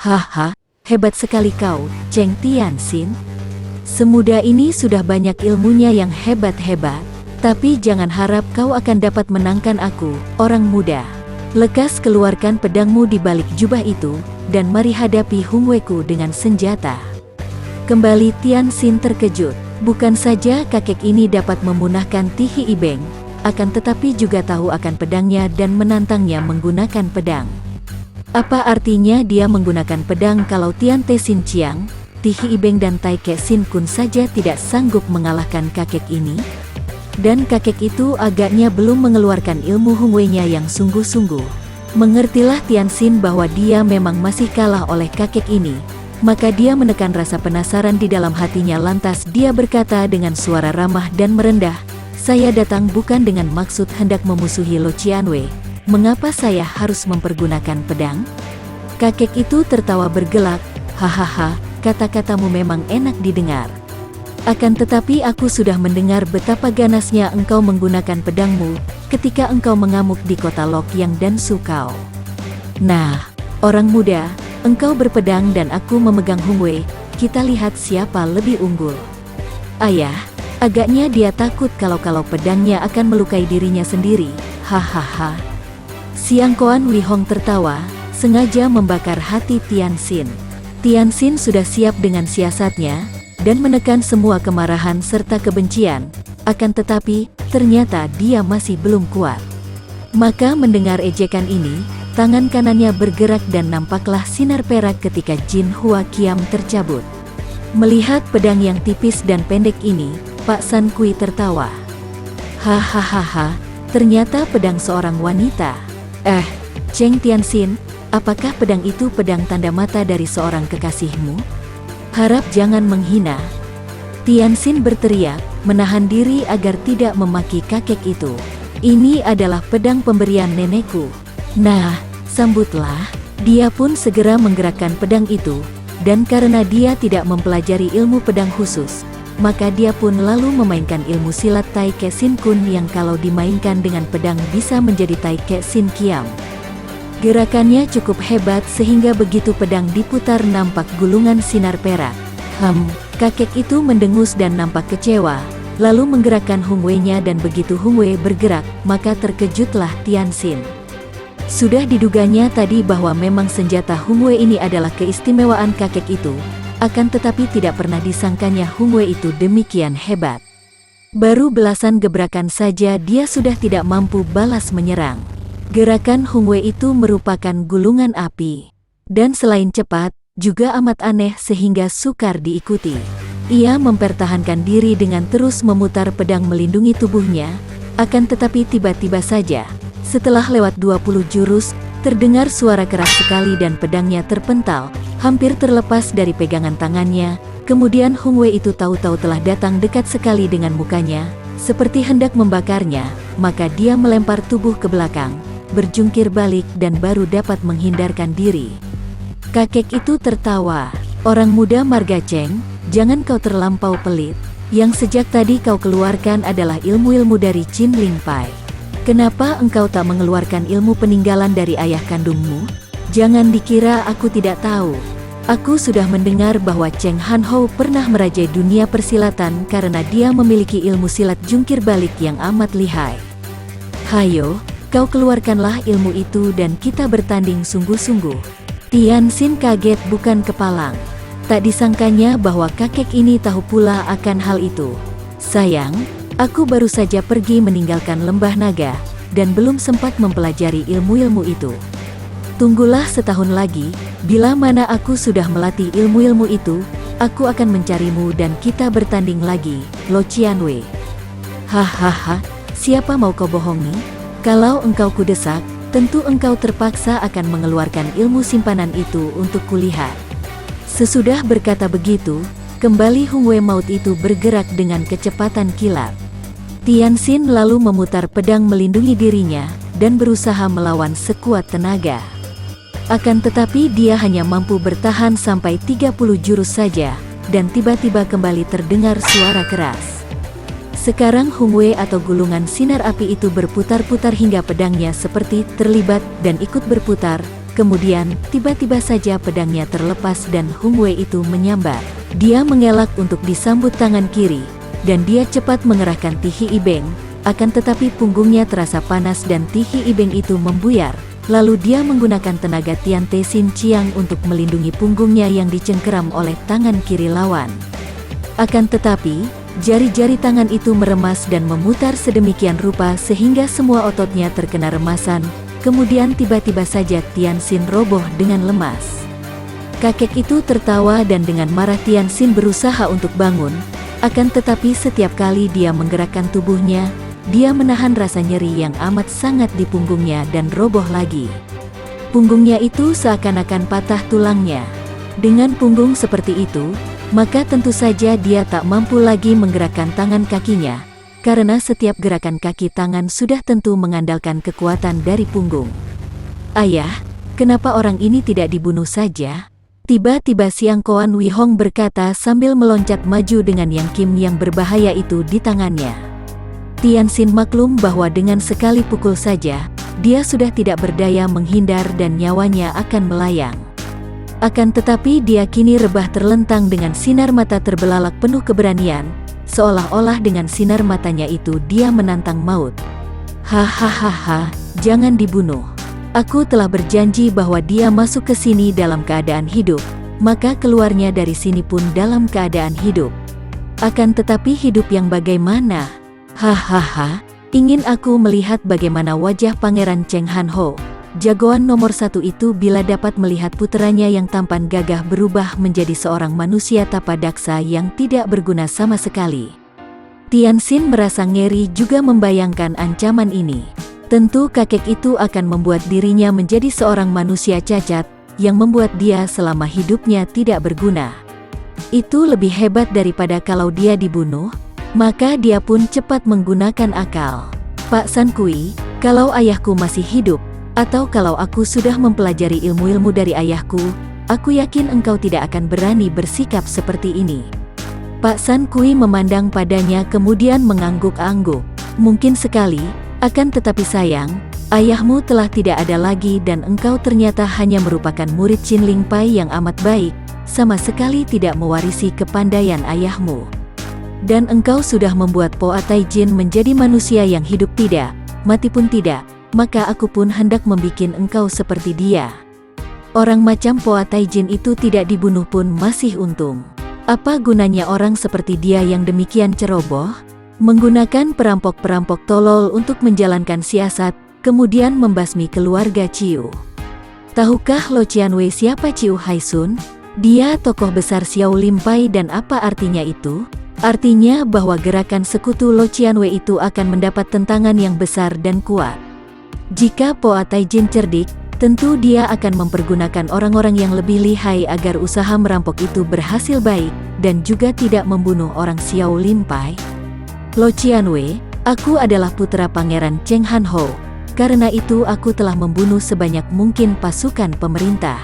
Haha, hebat sekali kau, Cheng Tianxin. Semudah ini sudah banyak ilmunya yang hebat-hebat, tapi jangan harap kau akan dapat menangkan aku, orang muda. Lekas keluarkan pedangmu di balik jubah itu, dan mari hadapi Hungweku dengan senjata. Kembali Tianxin terkejut, bukan saja kakek ini dapat memunahkan Tihi Ibeng, akan tetapi juga tahu akan pedangnya dan menantangnya menggunakan pedang. Apa artinya dia menggunakan pedang kalau Tian Te Sin Chiang, Tihi Ibeng dan Tai Ke Sin Kun saja tidak sanggup mengalahkan kakek ini? Dan kakek itu agaknya belum mengeluarkan ilmu Hungwei-nya yang sungguh-sungguh. Mengertilah Tianxin bahwa dia memang masih kalah oleh kakek ini, maka dia menekan rasa penasaran di dalam hatinya lantas dia berkata dengan suara ramah dan merendah, "Saya datang bukan dengan maksud hendak memusuhi Lo Qianwei. Mengapa saya harus mempergunakan pedang?" Kakek itu tertawa bergelak, "Hahaha, kata-katamu memang enak didengar. Akan tetapi aku sudah mendengar betapa ganasnya engkau menggunakan pedangmu ketika engkau mengamuk di kota Lokyang dan Sukao. Nah, orang muda, engkau berpedang dan aku memegang Hungwei, kita lihat siapa lebih unggul." Ayah, agaknya dia takut kalau pedangnya akan melukai dirinya sendiri, hahaha. Siang Koan Wi Hong tertawa, sengaja membakar hati Tianxin. Tianxin sudah siap dengan siasatnya, dan menekan semua kemarahan serta kebencian, akan tetapi, ternyata dia masih belum kuat. Maka mendengar ejekan ini, tangan kanannya bergerak dan nampaklah sinar perak ketika Jin Hua Kiam tercabut. Melihat pedang yang tipis dan pendek ini, Pak San Kui tertawa. Hahaha, ternyata pedang seorang wanita. Cheng Tianxin, apakah pedang itu pedang tanda mata dari seorang kekasihmu? Harap jangan menghina. Tianxin berteriak, menahan diri agar tidak memaki kakek itu. Ini adalah pedang pemberian nenekku. Nah, sambutlah. Dia pun segera menggerakkan pedang itu, dan karena dia tidak mempelajari ilmu pedang khusus, maka dia pun lalu memainkan ilmu silat Tai Ke Sin Kun yang kalau dimainkan dengan pedang bisa menjadi Tai Ke Sin Kiam. Gerakannya cukup hebat sehingga begitu pedang diputar nampak gulungan sinar perak. Kakek itu mendengus dan nampak kecewa, lalu menggerakkan Hungwei-nya dan begitu Hungwei bergerak, maka terkejutlah Tianxin. Sudah diduganya tadi bahwa memang senjata Hungwei ini adalah keistimewaan kakek itu, akan tetapi tidak pernah disangkanya Hungwei itu demikian hebat. Baru belasan gebrakan saja dia sudah tidak mampu balas menyerang. Gerakan Hungwei itu merupakan gulungan api. Dan selain cepat, juga amat aneh sehingga sukar diikuti. Ia mempertahankan diri dengan terus memutar pedang melindungi tubuhnya, akan tetapi tiba-tiba saja, setelah lewat 20 jurus, terdengar suara keras sekali dan pedangnya terpental, hampir terlepas dari pegangan tangannya. Kemudian Hungwei itu tahu-tahu telah datang dekat sekali dengan mukanya, seperti hendak membakarnya, maka dia melempar tubuh ke belakang, berjungkir balik dan baru dapat menghindarkan diri. Kakek itu tertawa, "Orang muda marga Cheng, jangan kau terlampau pelit. Yang sejak tadi kau keluarkan adalah ilmu-ilmu dari Qin Ling Pai. Kenapa engkau tak mengeluarkan ilmu peninggalan dari ayah kandungmu? Jangan dikira aku tidak tahu. Aku sudah mendengar bahwa Cheng Han Ho pernah merajai dunia persilatan karena dia memiliki ilmu silat jungkir balik yang amat lihai. Hayo, kau keluarkanlah ilmu itu dan kita bertanding sungguh-sungguh." Tianxin kaget bukan kepalang. Tak disangkanya bahwa kakek ini tahu pula akan hal itu. "Sayang, aku baru saja pergi meninggalkan lembah naga, dan belum sempat mempelajari ilmu-ilmu itu. Tunggulah setahun lagi, bila mana aku sudah melatih ilmu-ilmu itu, aku akan mencarimu dan kita bertanding lagi, Lo Qianwei." Hahaha, siapa mau kau bohongi? Kalau engkau kudesak, tentu engkau terpaksa akan mengeluarkan ilmu simpanan itu untuk kulihat. Sesudah berkata begitu, kembali Hungwei maut itu bergerak dengan kecepatan kilat. Tianxin lalu memutar pedang melindungi dirinya, dan berusaha melawan sekuat tenaga. Akan tetapi dia hanya mampu bertahan sampai 30 jurus saja, dan tiba-tiba kembali terdengar suara keras. Sekarang Hungwei atau gulungan sinar api itu berputar-putar hingga pedangnya seperti terlibat dan ikut berputar, Kemudian, tiba-tiba saja pedangnya terlepas dan Hung Wei itu menyambar. Dia mengelak untuk disambut tangan kiri, dan dia cepat mengerahkan Tihi Ibeng. Akan tetapi punggungnya terasa panas dan Tihi Ibeng itu membuyar. Lalu dia menggunakan tenaga Tian Te Sin Chiang untuk melindungi punggungnya yang dicengkeram oleh tangan kiri lawan. Akan tetapi, jari-jari tangan itu meremas dan memutar sedemikian rupa sehingga semua ototnya terkena remasan. Kemudian tiba-tiba saja Tian Xin roboh dengan lemas. Kakek itu tertawa dan dengan marah Tian Xin berusaha untuk bangun. Akan tetapi setiap kali dia menggerakkan tubuhnya, dia menahan rasa nyeri yang amat sangat di punggungnya dan roboh lagi. Punggungnya itu seakan-akan patah tulangnya. Dengan punggung seperti itu, maka tentu saja dia tak mampu lagi menggerakkan tangan kakinya. Karena setiap gerakan kaki tangan sudah tentu mengandalkan kekuatan dari punggung. Ayah, kenapa orang ini tidak dibunuh saja? Tiba-tiba Siang Koan Wei Hong berkata sambil meloncat maju dengan Yang Kim yang berbahaya itu di tangannya. Tian Xin maklum bahwa dengan sekali pukul saja, dia sudah tidak berdaya menghindar dan nyawanya akan melayang. Akan tetapi dia kini rebah terlentang dengan sinar mata terbelalak penuh keberanian. Seolah-olah dengan sinar matanya itu dia menantang maut. Hahaha, jangan dibunuh. Aku telah berjanji bahwa dia masuk ke sini dalam keadaan hidup, maka keluarnya dari sini pun dalam keadaan hidup. Akan tetapi hidup yang bagaimana? Hahaha, ingin aku melihat bagaimana wajah Pangeran Cheng Han Ho, jagoan nomor 1 itu bila dapat melihat puteranya yang tampan gagah berubah menjadi seorang manusia tapadaksa yang tidak berguna sama sekali. Tian Xin merasa ngeri juga membayangkan ancaman ini. Tentu kakek itu akan membuat dirinya menjadi seorang manusia cacat, yang membuat dia selama hidupnya tidak berguna. Itu lebih hebat daripada kalau dia dibunuh, maka dia pun cepat menggunakan akal. Pak San Kui, kalau ayahku masih hidup, atau kalau aku sudah mempelajari ilmu-ilmu dari ayahku, aku yakin engkau tidak akan berani bersikap seperti ini. Pak San Kui memandang padanya kemudian mengangguk-angguk. Mungkin sekali, akan tetapi sayang, ayahmu telah tidak ada lagi dan engkau ternyata hanya merupakan murid Chin Ling Pai yang amat baik, sama sekali tidak mewarisi kepandaian ayahmu. Dan engkau sudah membuat Po Atai Jin menjadi manusia yang hidup tidak, mati pun tidak. Maka aku pun hendak membikin engkau seperti dia. Orang macam Po Atai Jin itu tidak dibunuh pun masih untung. Apa gunanya orang seperti dia yang demikian ceroboh? Menggunakan perampok-perampok tolol untuk menjalankan siasat, kemudian membasmi keluarga Ciu. Tahukah Lo Qianwei siapa Ciu Haisun? Dia tokoh besar Xiao Lim Pai dan apa artinya itu? Artinya bahwa gerakan sekutu Lo Qianwei itu akan mendapat tentangan yang besar dan kuat. Jika Po Atai Jin cerdik, tentu dia akan mempergunakan orang-orang yang lebih lihai agar usaha merampok itu berhasil baik, dan juga tidak membunuh orang Xiao Lim Pai. Lo Qianwei, aku adalah putra Pangeran Cheng Han Ho, karena itu aku telah membunuh sebanyak mungkin pasukan pemerintah.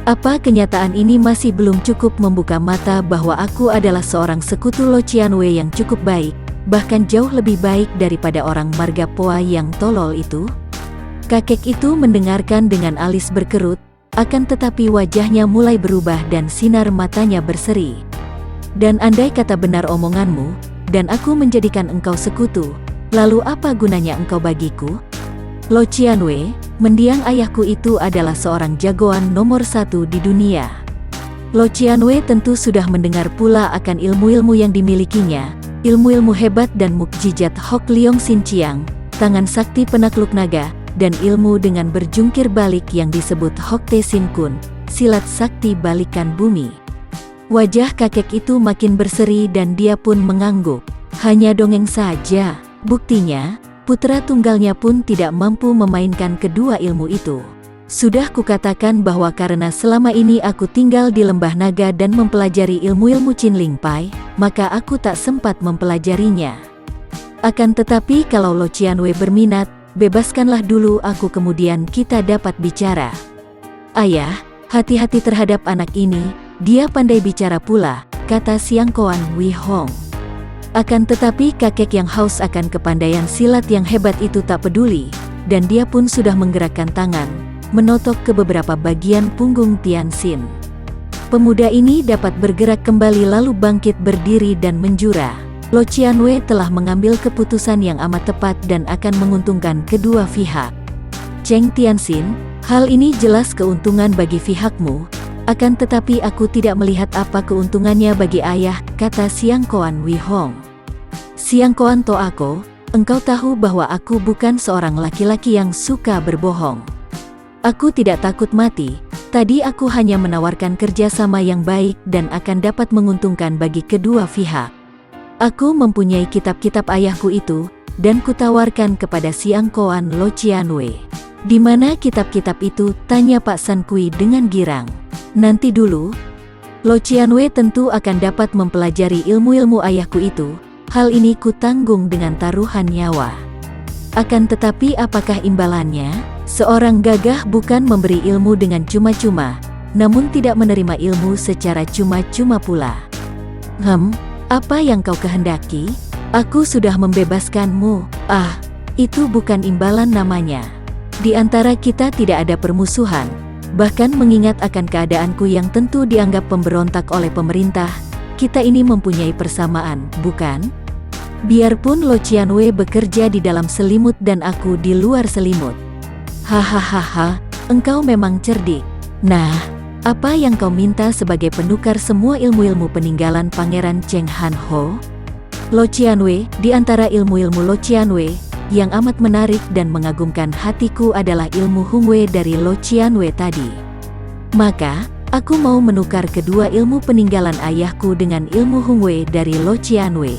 Apa kenyataan ini masih belum cukup membuka mata bahwa aku adalah seorang sekutu Lo Qianwei yang cukup baik, bahkan jauh lebih baik daripada orang marga Poa yang tolol itu? Kakek itu mendengarkan dengan alis berkerut, akan tetapi wajahnya mulai berubah dan sinar matanya berseri. Dan andai kata benar omonganmu, dan aku menjadikan engkau sekutu, lalu apa gunanya engkau bagiku? Lo Qianwei, mendiang ayahku itu adalah seorang jagoan nomor 1 di dunia. Lo Qianwei tentu sudah mendengar pula akan ilmu-ilmu yang dimilikinya, ilmu-ilmu hebat dan mukjizat Hok Leong Sin Chiang, tangan sakti penakluk naga, dan ilmu dengan berjungkir balik yang disebut Hok Te Sin Kun, silat sakti balikan bumi. Wajah kakek itu makin berseri dan dia pun mengangguk. Hanya dongeng saja, buktinya, putra tunggalnya pun tidak mampu memainkan kedua ilmu itu. Sudah kukatakan bahwa karena selama ini aku tinggal di Lembah Naga dan mempelajari ilmu-ilmu Chin Ling Pai, maka aku tak sempat mempelajarinya. Akan tetapi kalau Lo Qianwei berminat, bebaskanlah dulu aku kemudian kita dapat bicara. Ayah, hati-hati terhadap anak ini, dia pandai bicara pula, kata Siang Koan Wei Hong. Akan tetapi kakek yang haus akan kepandaian silat yang hebat itu tak peduli, dan dia pun sudah menggerakkan tangan. menotok ke beberapa bagian punggung Tianxin. Pemuda ini dapat bergerak kembali lalu bangkit berdiri dan menjura. Lo Qianwei telah mengambil keputusan yang amat tepat dan akan menguntungkan kedua pihak. Cheng Tianxin, hal ini jelas keuntungan bagi pihakmu, akan tetapi aku tidak melihat apa keuntungannya bagi ayah, kata Siang Koan Wei Hong. Siang Koan Toako, engkau tahu bahwa aku bukan seorang laki-laki yang suka berbohong. Aku tidak takut mati. Tadi aku hanya menawarkan kerjasama yang baik dan akan dapat menguntungkan bagi kedua pihak. Aku mempunyai kitab-kitab ayahku itu, dan kutawarkan kepada Siang Koan Lo Qianwei. Di mana kitab-kitab itu? Tanya Pak San Kui dengan girang. Nanti dulu. Lo Qianwei tentu akan dapat mempelajari ilmu-ilmu ayahku itu. Hal ini kutanggung dengan taruhan nyawa. Akan tetapi apakah imbalannya? Seorang gagah bukan memberi ilmu dengan cuma-cuma, namun tidak menerima ilmu secara cuma-cuma pula. Apa yang kau kehendaki? Aku sudah membebaskanmu. Itu bukan imbalan namanya. Di antara kita tidak ada permusuhan, bahkan mengingat akan keadaanku yang tentu dianggap pemberontak oleh pemerintah, kita ini mempunyai persamaan, bukan? Biarpun Lo Qianwei bekerja di dalam selimut dan aku di luar selimut. Hahaha, engkau memang cerdik. Nah, apa yang kau minta sebagai penukar semua ilmu-ilmu peninggalan Pangeran Cheng Han Ho? Lo Qianwei, di antara ilmu-ilmu Lo Qianwei, yang amat menarik dan mengagumkan hatiku adalah ilmu Hungwei dari Lo Qianwei tadi. Maka, aku mau menukar kedua ilmu peninggalan ayahku dengan ilmu Hungwei dari Lo Qianwei.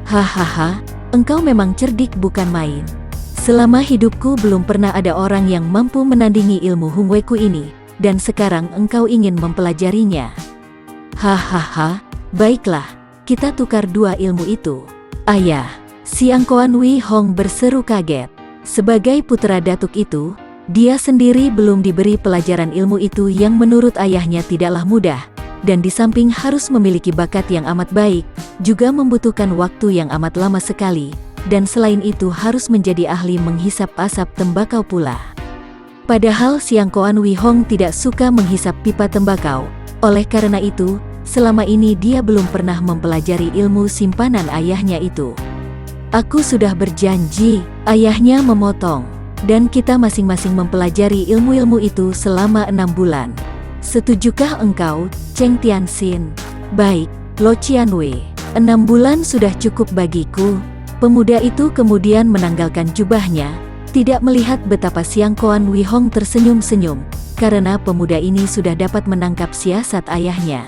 Hahaha, engkau memang cerdik bukan main. Selama hidupku belum pernah ada orang yang mampu menandingi ilmu Hungweiku ini, dan sekarang engkau ingin mempelajarinya. Hahaha, baiklah, kita tukar dua ilmu itu. Ayah, Siang Koan Wei Hong berseru kaget. Sebagai putra datuk itu, dia sendiri belum diberi pelajaran ilmu itu yang menurut ayahnya tidaklah mudah, dan di samping harus memiliki bakat yang amat baik, juga membutuhkan waktu yang amat lama sekali. Dan selain itu harus menjadi ahli menghisap asap tembakau pula. Padahal Siang Koan Wei Hong tidak suka menghisap pipa tembakau, oleh karena itu, selama ini dia belum pernah mempelajari ilmu simpanan ayahnya itu. Aku sudah berjanji, ayahnya memotong, dan kita masing-masing mempelajari ilmu-ilmu itu selama 6 bulan. Setujukah engkau, Cheng Tianxin? Baik, Lo Qianwei, 6 bulan sudah cukup bagiku. Pemuda itu kemudian menanggalkan jubahnya, tidak melihat betapa Siang Koan Wei Hong tersenyum-senyum, karena pemuda ini sudah dapat menangkap siasat ayahnya.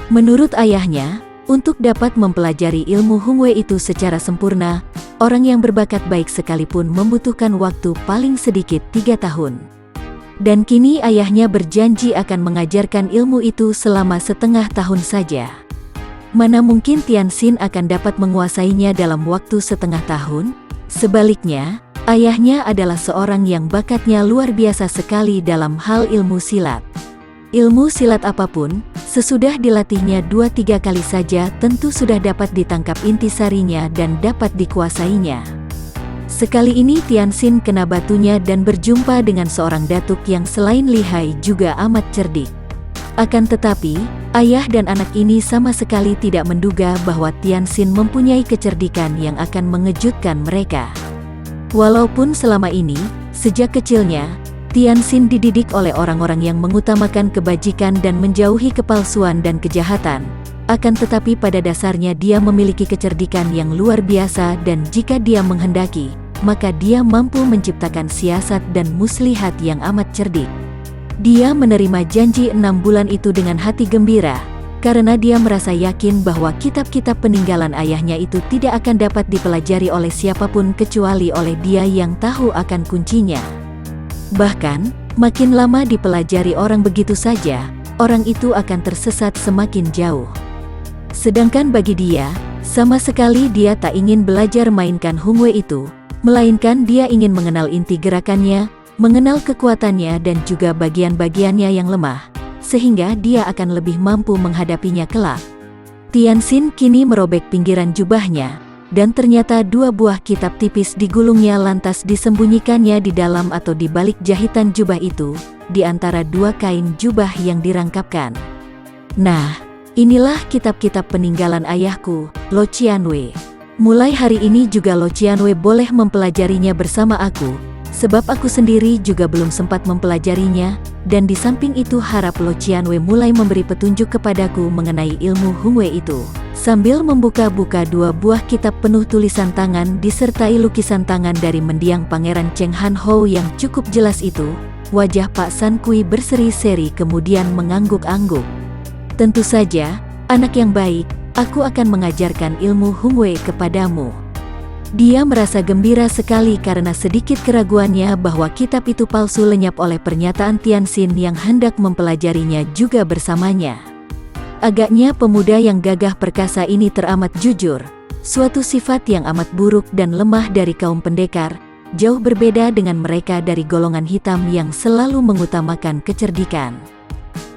Menurut ayahnya, untuk dapat mempelajari ilmu Hungwei itu secara sempurna, orang yang berbakat baik sekalipun membutuhkan waktu paling sedikit 3 tahun. Dan kini ayahnya berjanji akan mengajarkan ilmu itu selama setengah tahun saja. Mana mungkin Tianxin akan dapat menguasainya dalam waktu setengah tahun? Sebaliknya, ayahnya adalah seorang yang bakatnya luar biasa sekali dalam hal ilmu silat. Ilmu silat apapun, sesudah dilatihnya 2-3 kali saja tentu sudah dapat ditangkap intisarinya dan dapat dikuasainya. Sekali ini Tianxin kena batunya dan berjumpa dengan seorang datuk yang selain lihai juga amat cerdik. Akan tetapi, ayah dan anak ini sama sekali tidak menduga bahwa Tianxin mempunyai kecerdikan yang akan mengejutkan mereka. Walaupun selama ini, sejak kecilnya, Tianxin dididik oleh orang-orang yang mengutamakan kebajikan dan menjauhi kepalsuan dan kejahatan, akan tetapi pada dasarnya dia memiliki kecerdikan yang luar biasa dan jika dia menghendaki, maka dia mampu menciptakan siasat dan muslihat yang amat cerdik. Dia menerima janji 6 bulan itu dengan hati gembira, karena dia merasa yakin bahwa kitab-kitab peninggalan ayahnya itu tidak akan dapat dipelajari oleh siapapun kecuali oleh dia yang tahu akan kuncinya. Bahkan, makin lama dipelajari orang begitu saja, orang itu akan tersesat semakin jauh. Sedangkan bagi dia, sama sekali dia tak ingin belajar mainkan Hungwei itu, melainkan dia ingin mengenal inti gerakannya, mengenal kekuatannya dan juga bagian-bagiannya yang lemah, sehingga dia akan lebih mampu menghadapinya kelak. Tianxin kini merobek pinggiran jubahnya, dan ternyata 2 buah kitab tipis digulungnya lantas disembunyikannya di dalam atau di balik jahitan jubah itu, di antara 2 kain jubah yang dirangkapkan. Nah, inilah kitab-kitab peninggalan ayahku, Lo Qianwei. Mulai hari ini juga Lo Qianwei boleh mempelajarinya bersama aku, sebab aku sendiri juga belum sempat mempelajarinya, dan di samping itu harap Lo Qianwei mulai memberi petunjuk kepadaku mengenai ilmu Hungwei itu. Sambil membuka-buka 2 buah kitab penuh tulisan tangan disertai lukisan tangan dari mendiang Pangeran Cheng Han Ho yang cukup jelas itu, wajah Pak San Kui berseri-seri kemudian mengangguk-angguk. Tentu saja, anak yang baik, aku akan mengajarkan ilmu Hungwei kepadamu. Dia merasa gembira sekali karena sedikit keraguannya bahwa kitab itu palsu lenyap oleh pernyataan Tianxin yang hendak mempelajarinya juga bersamanya. Agaknya pemuda yang gagah perkasa ini teramat jujur, suatu sifat yang amat buruk dan lemah dari kaum pendekar, jauh berbeda dengan mereka dari golongan hitam yang selalu mengutamakan kecerdikan.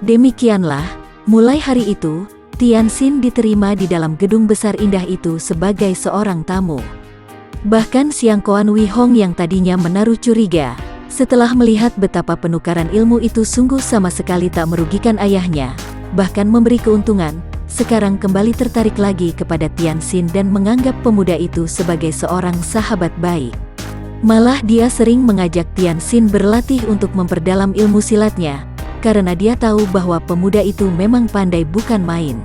Demikianlah, mulai hari itu, Tianxin diterima di dalam gedung besar indah itu sebagai seorang tamu. Bahkan Siang Koan Wi Hong yang tadinya menaruh curiga, setelah melihat betapa penukaran ilmu itu sungguh sama sekali tak merugikan ayahnya, bahkan memberi keuntungan, sekarang kembali tertarik lagi kepada Tianxin dan menganggap pemuda itu sebagai seorang sahabat baik. Malah dia sering mengajak Tianxin berlatih untuk memperdalam ilmu silatnya, karena dia tahu bahwa pemuda itu memang pandai bukan main.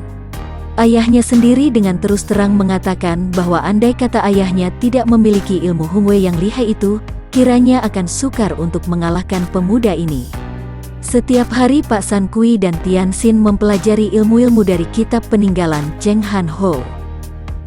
Ayahnya sendiri dengan terus terang mengatakan bahwa andai kata ayahnya tidak memiliki ilmu Hungwei yang lihai itu, kiranya akan sukar untuk mengalahkan pemuda ini. Setiap hari Pak San Kui dan Tianxin mempelajari ilmu-ilmu dari kitab peninggalan Cheng Han Ho.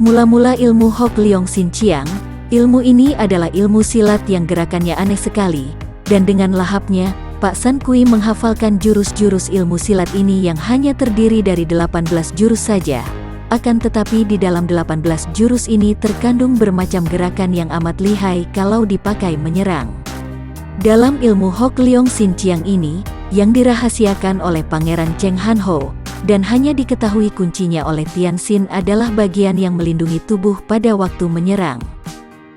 Mula-mula ilmu Hok Leong Sin Chiang, ilmu ini adalah ilmu silat yang gerakannya aneh sekali, dan dengan lahapnya, Pak San Kui menghafalkan jurus-jurus ilmu silat ini yang hanya terdiri dari 18 jurus saja. Akan tetapi di dalam 18 jurus ini terkandung bermacam gerakan yang amat lihai kalau dipakai menyerang. Dalam ilmu Hok Leong Sin Chiang ini, yang dirahasiakan oleh Pangeran Cheng Han Ho, dan hanya diketahui kuncinya oleh Tianxin adalah bagian yang melindungi tubuh pada waktu menyerang.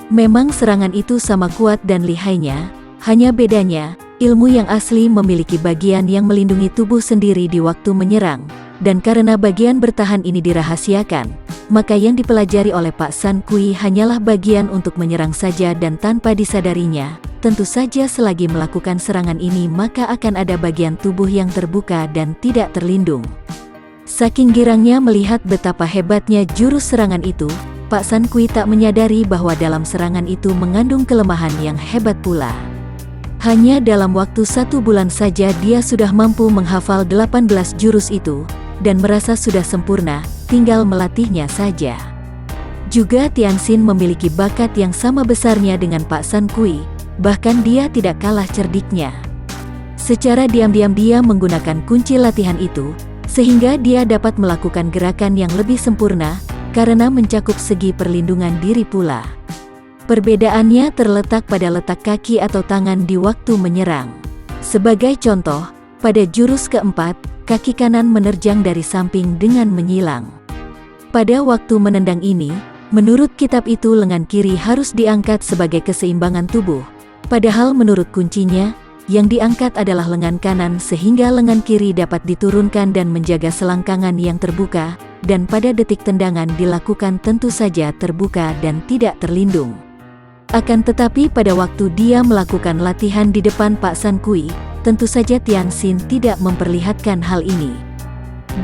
Memang serangan itu sama kuat dan lihainya, hanya bedanya, ilmu yang asli memiliki bagian yang melindungi tubuh sendiri di waktu menyerang, dan karena bagian bertahan ini dirahasiakan, maka yang dipelajari oleh Pak San Kui hanyalah bagian untuk menyerang saja dan tanpa disadarinya. Tentu saja selagi melakukan serangan ini maka akan ada bagian tubuh yang terbuka dan tidak terlindung. Saking girangnya melihat betapa hebatnya jurus serangan itu, Pak San Kui tak menyadari bahwa dalam serangan itu mengandung kelemahan yang hebat pula. Hanya dalam waktu 1 bulan saja dia sudah mampu menghafal 18 jurus itu, dan merasa sudah sempurna, tinggal melatihnya saja. Juga Tianxin memiliki bakat yang sama besarnya dengan Pak San Kui, bahkan dia tidak kalah cerdiknya. Secara diam-diam dia menggunakan kunci latihan itu, sehingga dia dapat melakukan gerakan yang lebih sempurna, karena mencakup segi perlindungan diri pula. Perbedaannya terletak pada letak kaki atau tangan di waktu menyerang. Sebagai contoh, pada jurus keempat, kaki kanan menerjang dari samping dengan menyilang. Pada waktu menendang ini, menurut kitab itu lengan kiri harus diangkat sebagai keseimbangan tubuh. Padahal menurut kuncinya, yang diangkat adalah lengan kanan sehingga lengan kiri dapat diturunkan dan menjaga selangkangan yang terbuka, dan pada detik tendangan dilakukan tentu saja terbuka dan tidak terlindung. Akan tetapi pada waktu dia melakukan latihan di depan Pak San Kui, tentu saja Tianxin tidak memperlihatkan hal ini.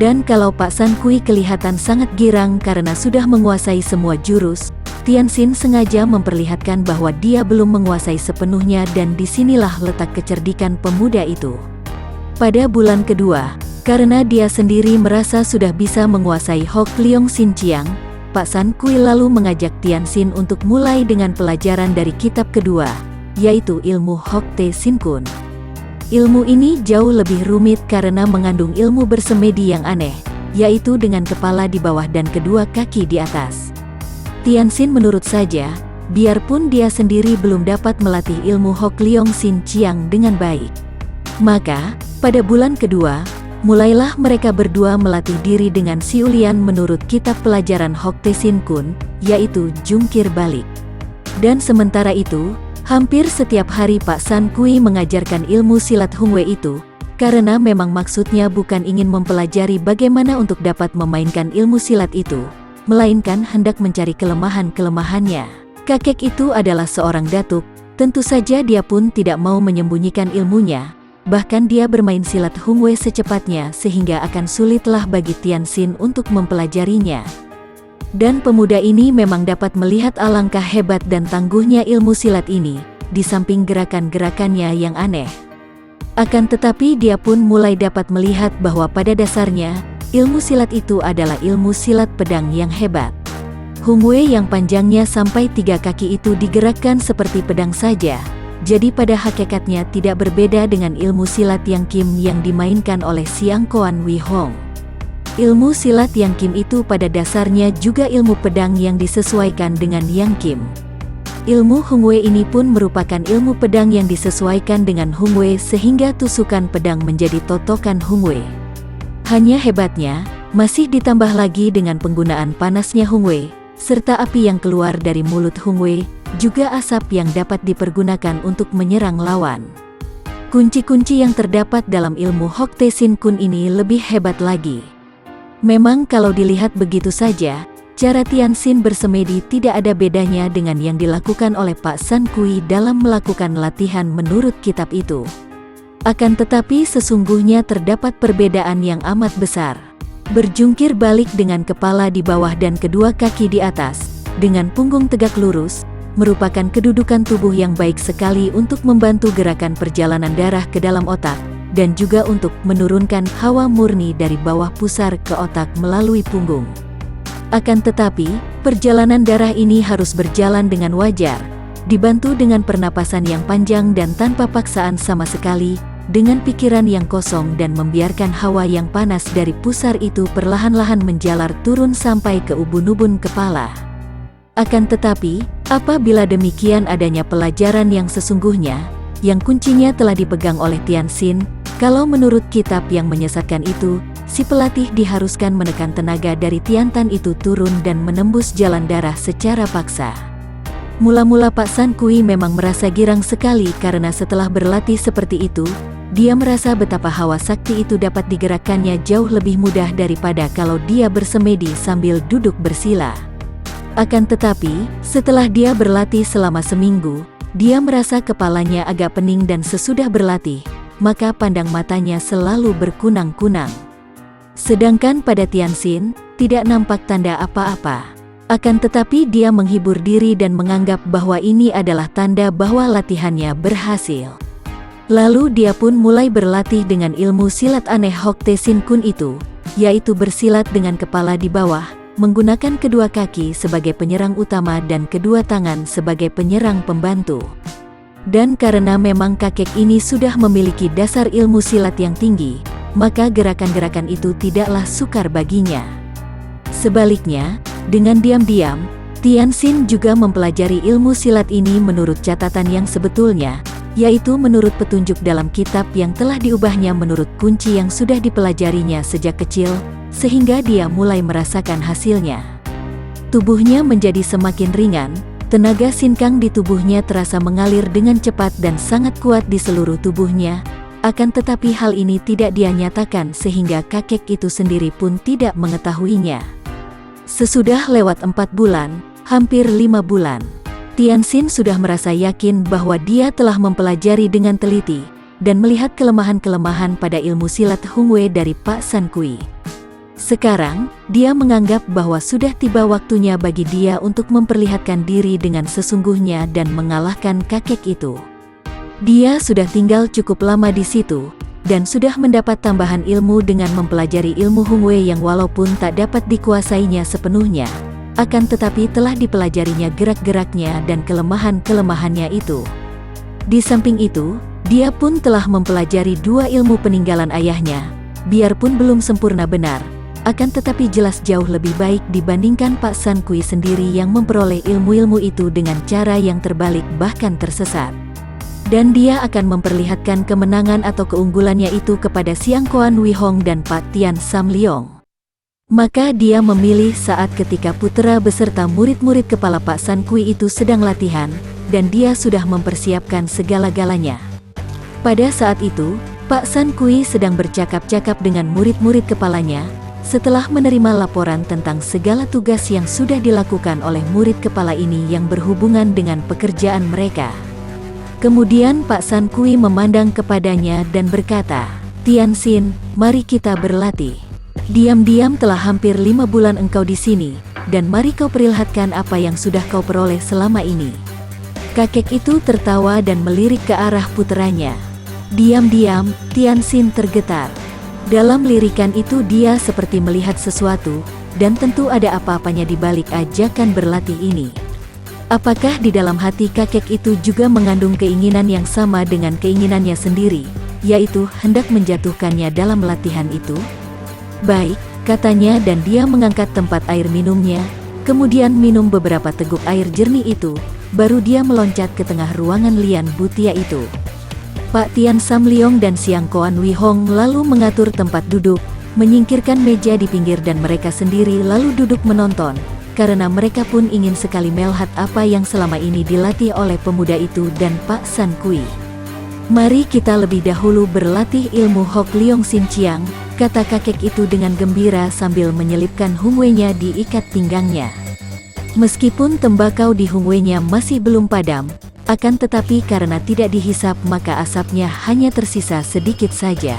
Dan kalau Pak San Kui kelihatan sangat girang karena sudah menguasai semua jurus, Tianxin sengaja memperlihatkan bahwa dia belum menguasai sepenuhnya dan disinilah letak kecerdikan pemuda itu. Pada bulan kedua, karena dia sendiri merasa sudah bisa menguasai Hok Leong Sin Chiang, Pak San Kui lalu mengajak Tianxin untuk mulai dengan pelajaran dari kitab kedua, yaitu ilmu Hok Te Sin Kun. Ilmu ini jauh lebih rumit karena mengandung ilmu bersemedi yang aneh, yaitu dengan kepala di bawah dan kedua kaki di atas. Tianxin menurut saja, biarpun dia sendiri belum dapat melatih ilmu Hok Leong Sin Chiang dengan baik. Maka, pada bulan kedua, mulailah mereka berdua melatih diri dengan si Ulian menurut kitab pelajaran Hokte Sin Kun, yaitu jungkir balik. Dan sementara itu, hampir setiap hari Pak San Kui mengajarkan ilmu silat Hung Wei itu, karena memang maksudnya bukan ingin mempelajari bagaimana untuk dapat memainkan ilmu silat itu, melainkan hendak mencari kelemahan-kelemahannya. Kakek itu adalah seorang datuk, tentu saja dia pun tidak mau menyembunyikan ilmunya, bahkan dia bermain silat Hung Wei secepatnya sehingga akan sulitlah bagi Tianxin untuk mempelajarinya. Dan pemuda ini memang dapat melihat alangkah hebat dan tangguhnya ilmu silat ini, di samping gerakan-gerakannya yang aneh. Akan tetapi dia pun mulai dapat melihat bahwa pada dasarnya, ilmu silat itu adalah ilmu silat pedang yang hebat. Hung Wei yang panjangnya sampai 3 kaki itu digerakkan seperti pedang saja, jadi pada hakikatnya tidak berbeda dengan ilmu silat Yang Kim yang dimainkan oleh Siang Koan Wei Hong. Ilmu silat Yang Kim itu pada dasarnya juga ilmu pedang yang disesuaikan dengan Yang Kim. Ilmu Hung Wei ini pun merupakan ilmu pedang yang disesuaikan dengan Hung Wei sehingga tusukan pedang menjadi totokan Hung Wei. Hanya hebatnya, masih ditambah lagi dengan penggunaan panasnya Hung Wei, serta api yang keluar dari mulut Hung Wei, juga asap yang dapat dipergunakan untuk menyerang lawan. Kunci-kunci yang terdapat dalam ilmu Hokte Sin Kun ini lebih hebat lagi. Memang kalau dilihat begitu saja, cara Tianxin bersemedi tidak ada bedanya dengan yang dilakukan oleh Pak San Kui dalam melakukan latihan menurut kitab itu. Akan tetapi sesungguhnya terdapat perbedaan yang amat besar. Berjungkir balik dengan kepala di bawah dan kedua kaki di atas, dengan punggung tegak lurus, merupakan kedudukan tubuh yang baik sekali untuk membantu gerakan perjalanan darah ke dalam otak, dan juga untuk menurunkan hawa murni dari bawah pusar ke otak melalui punggung. Akan tetapi, perjalanan darah ini harus berjalan dengan wajar, dibantu dengan pernapasan yang panjang dan tanpa paksaan sama sekali, dengan pikiran yang kosong dan membiarkan hawa yang panas dari pusar itu perlahan-lahan menjalar turun sampai ke ubun-ubun kepala. Akan tetapi, apabila demikian adanya pelajaran yang sesungguhnya, yang kuncinya telah dipegang oleh Tianxin, kalau menurut kitab yang menyesatkan itu, si pelatih diharuskan menekan tenaga dari Tiantan itu turun dan menembus jalan darah secara paksa. Mula-mula Pak San Kui memang merasa girang sekali karena setelah berlatih seperti itu, dia merasa betapa hawa sakti itu dapat digerakkannya jauh lebih mudah daripada kalau dia bersemedi sambil duduk bersila. Akan tetapi, setelah dia berlatih selama seminggu, dia merasa kepalanya agak pening dan sesudah berlatih, maka pandang matanya selalu berkunang-kunang. Sedangkan pada Tianxin, tidak nampak tanda apa-apa. Akan tetapi dia menghibur diri dan menganggap bahwa ini adalah tanda bahwa latihannya berhasil. Lalu dia pun mulai berlatih dengan ilmu silat aneh Hokte Sin Kun itu, yaitu bersilat dengan kepala di bawah, menggunakan kedua kaki sebagai penyerang utama dan kedua tangan sebagai penyerang pembantu. Dan karena memang kakek ini sudah memiliki dasar ilmu silat yang tinggi, maka gerakan-gerakan itu tidaklah sukar baginya. Sebaliknya, dengan diam-diam, Tianxin juga mempelajari ilmu silat ini menurut catatan yang sebetulnya, yaitu menurut petunjuk dalam kitab yang telah diubahnya menurut kunci yang sudah dipelajarinya sejak kecil, sehingga dia mulai merasakan hasilnya. Tubuhnya menjadi semakin ringan, tenaga sinkang di tubuhnya terasa mengalir dengan cepat dan sangat kuat di seluruh tubuhnya. Akan tetapi hal ini tidak dia nyatakan sehingga kakek itu sendiri pun tidak mengetahuinya. Sesudah lewat 4 bulan, hampir 5 bulan, Tianxin sudah merasa yakin bahwa dia telah mempelajari dengan teliti, dan melihat kelemahan-kelemahan pada ilmu silat Hung Wei dari Pak San Kui. Sekarang, dia menganggap bahwa sudah tiba waktunya bagi dia untuk memperlihatkan diri dengan sesungguhnya dan mengalahkan kakek itu. Dia sudah tinggal cukup lama di situ, dan sudah mendapat tambahan ilmu dengan mempelajari ilmu Hung Wei yang walaupun tak dapat dikuasainya sepenuhnya, akan tetapi telah dipelajarinya gerak-geraknya dan kelemahan-kelemahannya itu. Di samping itu, dia pun telah mempelajari 2 ilmu peninggalan ayahnya, biarpun belum sempurna benar, akan tetapi jelas jauh lebih baik dibandingkan Pak San Kui sendiri yang memperoleh ilmu-ilmu itu dengan cara yang terbalik bahkan tersesat. dan dia akan memperlihatkan kemenangan atau keunggulannya itu kepada Siang Koan Wee Hong dan Pak Tian Sam Leong. Maka dia memilih saat ketika putera beserta murid-murid kepala Pak San Kui itu sedang latihan, dan dia sudah mempersiapkan segala-galanya. Pada saat itu, Pak San Kui sedang bercakap-cakap dengan murid-murid kepalanya, setelah menerima laporan tentang segala tugas yang sudah dilakukan oleh murid kepala ini yang berhubungan dengan pekerjaan mereka. Kemudian Pak San Kui memandang kepadanya dan berkata, "Tianxin, mari kita berlatih. Diam-diam telah hampir 5 bulan engkau di sini, dan mari kau perlihatkan apa yang sudah kau peroleh selama ini." Kakek itu tertawa dan melirik ke arah puteranya. Diam-diam, Tianxin tergetar. Dalam lirikan itu dia seperti melihat sesuatu, dan tentu ada apa-apanya di balik ajakan berlatih ini. Apakah di dalam hati kakek itu juga mengandung keinginan yang sama dengan keinginannya sendiri, yaitu hendak menjatuhkannya dalam latihan itu? Baik, katanya, dan dia mengangkat tempat air minumnya, kemudian minum beberapa teguk air jernih itu, baru dia meloncat ke tengah ruangan Lian Butia itu. Pak Tian Sam Leong dan Siang Koan Wee Hong lalu mengatur tempat duduk, menyingkirkan meja di pinggir dan mereka sendiri lalu duduk menonton, karena mereka pun ingin sekali melihat apa yang selama ini dilatih oleh pemuda itu dan Pak San Kui. "Mari kita lebih dahulu berlatih ilmu Hok Leong Sin Chiang," kata kakek itu dengan gembira sambil menyelipkan hungwenya di ikat pinggangnya. Meskipun tembakau di hungwenya masih belum padam, akan tetapi karena tidak dihisap maka asapnya hanya tersisa sedikit saja.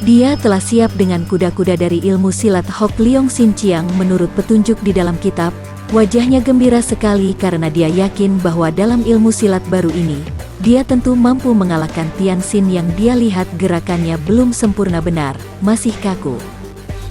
Dia telah siap dengan kuda-kuda dari ilmu silat Hok Leong Sin Chiang menurut petunjuk di dalam kitab. Wajahnya gembira sekali karena dia yakin bahwa dalam ilmu silat baru ini, dia tentu mampu mengalahkan Tianxin yang dia lihat gerakannya belum sempurna benar, masih kaku.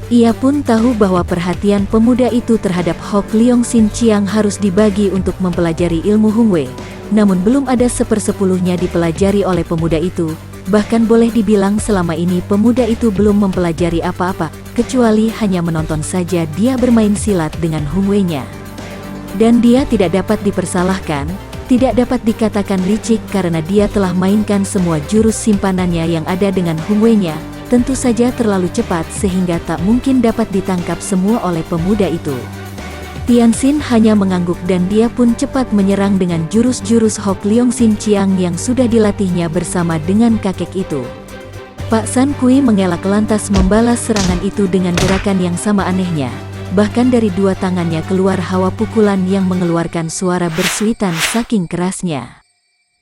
Ia pun tahu bahwa perhatian pemuda itu terhadap Hok Leong Sin Chiang harus dibagi untuk mempelajari ilmu Hungwe. Namun belum ada 1/10-nya dipelajari oleh pemuda itu, bahkan boleh dibilang selama ini pemuda itu belum mempelajari apa-apa, kecuali hanya menonton saja dia bermain silat dengan Hungwe-nya. Dan dia tidak dapat dipersalahkan, tidak dapat dikatakan licik karena dia telah mainkan semua jurus simpanannya yang ada dengan Hungwe-nya, tentu saja terlalu cepat sehingga tak mungkin dapat ditangkap semua oleh pemuda itu. Tianxin hanya mengangguk dan dia pun cepat menyerang dengan jurus-jurus Hok Leong Sin Chiang yang sudah dilatihnya bersama dengan kakek itu. Pak San Kui mengelak lantas membalas serangan itu dengan gerakan yang sama anehnya. Bahkan dari dua tangannya keluar hawa pukulan yang mengeluarkan suara bersuitan saking kerasnya.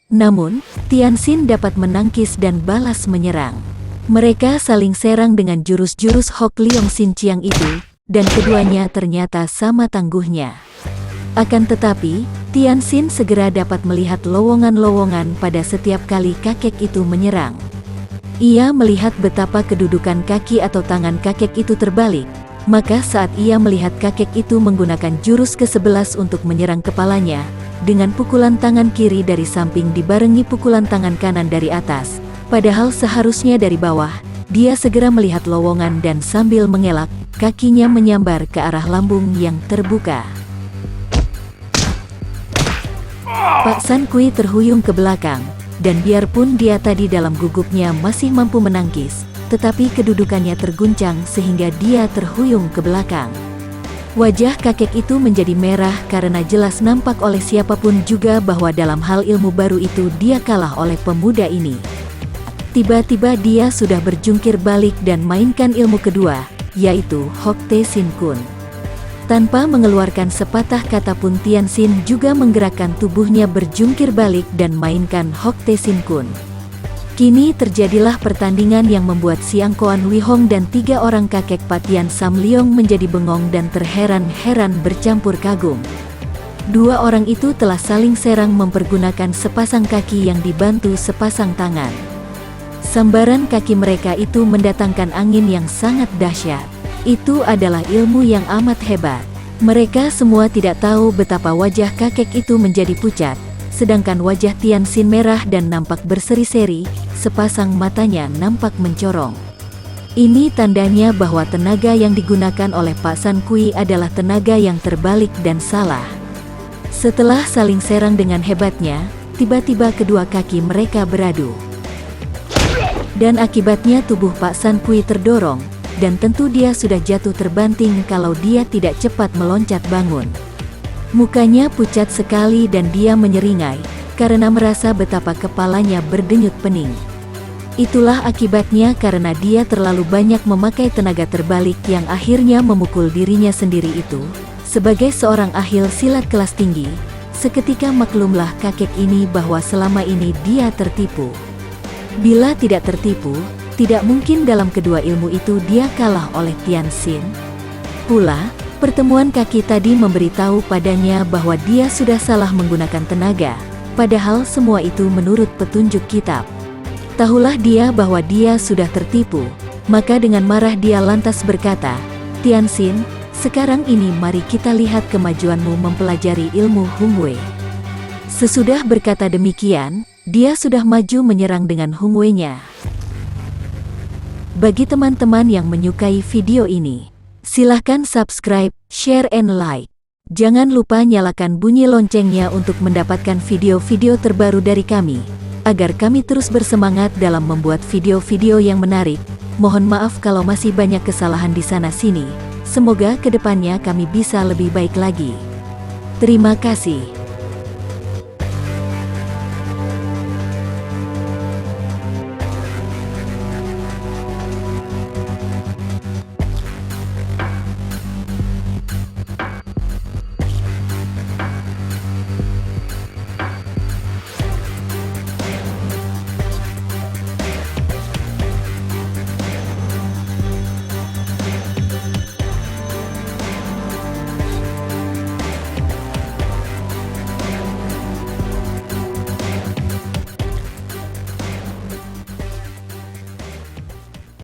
Namun, Tianxin dapat menangkis dan balas menyerang. Mereka saling serang dengan jurus-jurus Hok Leong Sin Chiang itu, dan keduanya ternyata sama tangguhnya. Akan tetapi, Tianxin segera dapat melihat lowongan-lowongan pada setiap kali kakek itu menyerang. Ia melihat betapa kedudukan kaki atau tangan kakek itu terbalik, maka saat ia melihat kakek itu menggunakan jurus ke-11 untuk menyerang kepalanya, dengan pukulan tangan kiri dari samping dibarengi pukulan tangan kanan dari atas, padahal seharusnya dari bawah, dia segera melihat lowongan dan sambil mengelak, kakinya menyambar ke arah lambung yang terbuka. Pak San Kui terhuyung ke belakang, dan biarpun dia tadi dalam gugupnya masih mampu menangkis, tetapi kedudukannya terguncang sehingga dia terhuyung ke belakang. Wajah kakek itu menjadi merah karena jelas nampak oleh siapapun juga bahwa dalam hal ilmu baru itu dia kalah oleh pemuda ini. Tiba-tiba dia sudah berjungkir balik dan mainkan ilmu kedua, yaitu Hok Te Sin Kun. Tanpa mengeluarkan sepatah kata pun Tianxin juga menggerakkan tubuhnya berjungkir balik dan mainkan Hok Te Sin Kun. Kini terjadilah pertandingan yang membuat Siang Koan Wee Hong dan 3 orang kakek Pak Tian Sam Leong menjadi bengong dan terheran-heran bercampur kagum. 2 orang itu telah saling serang mempergunakan sepasang kaki yang dibantu sepasang tangan. Sambaran kaki mereka itu mendatangkan angin yang sangat dahsyat. Itu adalah ilmu yang amat hebat. Mereka semua tidak tahu betapa wajah kakek itu menjadi pucat, sedangkan wajah Tianxin merah dan nampak berseri-seri, sepasang matanya nampak mencorong. Ini tandanya bahwa tenaga yang digunakan oleh Pak San Kui adalah tenaga yang terbalik dan salah. Setelah saling serang dengan hebatnya, tiba-tiba kedua kaki mereka beradu. Dan akibatnya tubuh Pak San Kui terdorong, dan tentu dia sudah jatuh terbanting kalau dia tidak cepat meloncat bangun. Mukanya pucat sekali dan dia menyeringai, karena merasa betapa kepalanya berdenyut pening. Itulah akibatnya karena dia terlalu banyak memakai tenaga terbalik yang akhirnya memukul dirinya sendiri itu. Sebagai seorang ahli silat kelas tinggi, seketika maklumlah kakek ini bahwa selama ini dia tertipu. Bila tidak tertipu, tidak mungkin dalam kedua ilmu itu dia kalah oleh Tian Xin. Pula, pertemuan kaki tadi memberitahu padanya bahwa dia sudah salah menggunakan tenaga, padahal semua itu menurut petunjuk kitab. Tahulah dia bahwa dia sudah tertipu, maka dengan marah dia lantas berkata, "Tian Xin, sekarang ini mari kita lihat kemajuanmu mempelajari ilmu Hung Wei." Sesudah berkata demikian, dia sudah maju menyerang dengan Hung Wei-nya. Bagi teman-teman yang menyukai video ini, silahkan subscribe, share, and like. Jangan lupa nyalakan bunyi loncengnya untuk mendapatkan video-video terbaru dari kami, agar kami terus bersemangat dalam membuat video-video yang menarik. Mohon maaf kalau masih banyak kesalahan di sana-sini. Semoga kedepannya kami bisa lebih baik lagi. Terima kasih.